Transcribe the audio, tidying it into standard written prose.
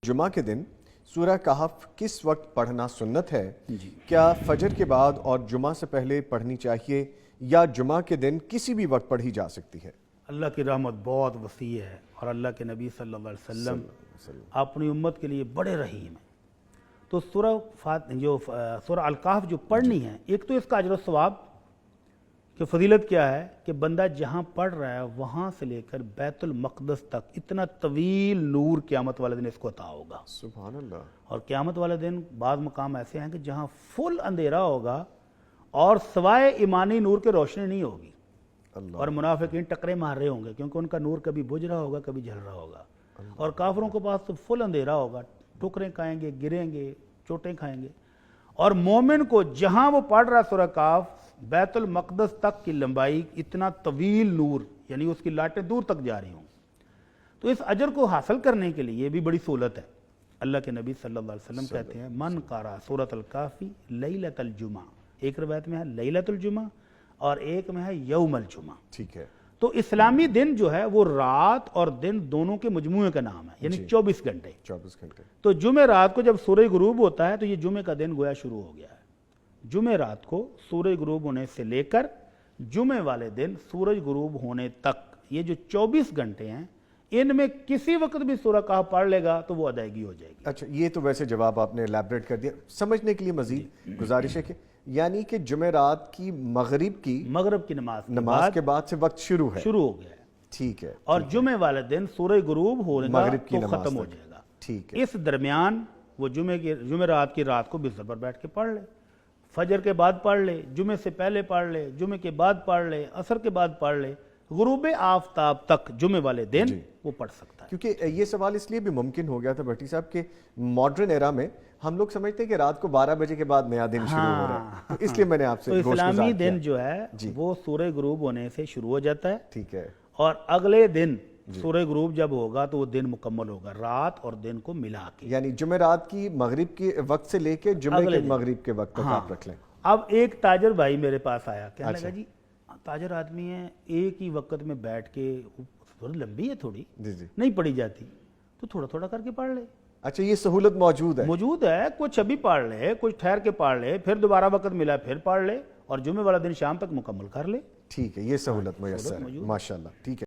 जुमा के दिन सूरह कहफ किस वक्त पढ़ना सुन्नत है? क्या फजर के बाद और जुमा से पहले पढ़नी चाहिए या जुमा के दिन किसी भी वक्त पढ़ी जा सकती है? अल्लाह की रहमत बहुत वसी है और अल्लाह के नबी सल्लल्लाहु अलैहि वसल्लम अपनी उम्मत के लिए बड़े रहीम हैं। तो सूरह अल कहफ जो पढ़नी है, एक तो इसका अजर सवाब कि फजीलत क्या है कि बंदा जहाँ पढ़ रहा है वहाँ से लेकर बैतुल मक़दस तक इतना तवील नूर क़यामत वाले दिन इसको अता होगा। सुभान अल्लाह। और क़यामत वाले दिन बाद मकाम ऐसे हैं कि जहाँ फुल अंधेरा होगा और सवाए ईमानी नूर के रोशनी नहीं होगी और मुनाफिकीन टकरे मार रहे होंगे क्योंकि उनका नूर कभी बुझ रहा होगा कभी जल रहा होगा। और काफिरों के पास तो फुल अंधेरा होगा, ठुकरें खाएंगे, गिरेंगे, चोटें खाएंगे। और मोमिन को जहाँ वो पढ़ रहा सूरह कहफ बैतुल मक़दस तक की लंबाई इतना तवील नूर यानी उसकी लाटें दूर तक जा रही हों। तो इस अजर को हासिल करने के लिए भी बड़ी सहूलत है। अल्लाह के नबी सल्लल्लाहु अलैहि वसल्लम कहते हैं मन क़रा सूरतल कहफ़ी लैलतल जुमा, एक रिवायत में है लैलतुल जुमा और एक में है यौमल जुमा। ठीक है। तो इस्लामी दिन जो है वो रात और दिन दोनों के मजमूए का नाम है, यानी 24 घंटे। 24 घंटे। तो जुमे रात को जब सूरज गुरूब होता है तो ये जुमे का दिन गोया शुरू हो गया है। जुमे रात को सूरज गुरूब होने से लेकर जुमे वाले दिन सूरज गुरूब होने तक ये जो 24 घंटे हैं, इनमें किसी वक्त भी सूरह कहफ पढ़ लेगा तो वो अदायगी हो जाएगी। अच्छा, ये तो वैसे जवाब आपने एलैबोरेट कर दिया। समझने के लिए मजीद गुजारिश है कि यानी कि जुमेरात की मगरिब की नमाज के बाद से वक्त शुरू हो गया है। ठीक है। और जुमे वाले दिन सूरज गुरूब होगा तो खत्म हो जाएगा। ठीक है। इस दरमियान वो जुमेरात की रात को बिस्तर पर बैठ के पढ़ ले, फजर के बाद पढ़ ले, जुमे से पहले पढ़ ले, जुमे के बाद पढ़ ले, असर के बाद पढ़ ले, गुरूब आफताब तक जुमे वाले दिन वो पढ़ सकता है। क्योंकि ये सवाल इसलिए भी मुमकिन हो गया था भट्टी साहब के मॉडर्न एरा में हम लोग समझते हैं कि रात को 12 बजे के बाद नया दिन शुरू हो रहा है, तो इसलिए मैंने आपसे तो इस्लामी दिन जो है वो सूरज गुरूब होने से शुरू हो जाता है। ठीक है। और अगले दिन सूरज गुरूब जब होगा तो वो दिन मुकम्मल होगा, रात और दिन को मिला के, यानी जुमेरात की मगरिब के वक्त से लेके जुमे के मगरिब के वक्त तक आप रख लें। अब एक ताजर भाई मेरे पास आया, कहने लगा जी ताजर आदमी है, एक ही वक्त में बैठ के, थोड़ी लंबी है, थोड़ी नहीं पढ़ी जाती, तो थोड़ा थोड़ा करके पढ़ ले। अच्छा, ये सहूलत मौजूद है? कुछ अभी पढ़ ले, कुछ ठहर के पढ़ ले, फिर दोबारा वक्त मिला फिर पढ़ ले और जुमे वाला दिन शाम तक मुकम्मल कर ले। ठीक है, ये सहूलत मुयस्सर है। माशाल्लाह। ठीक है।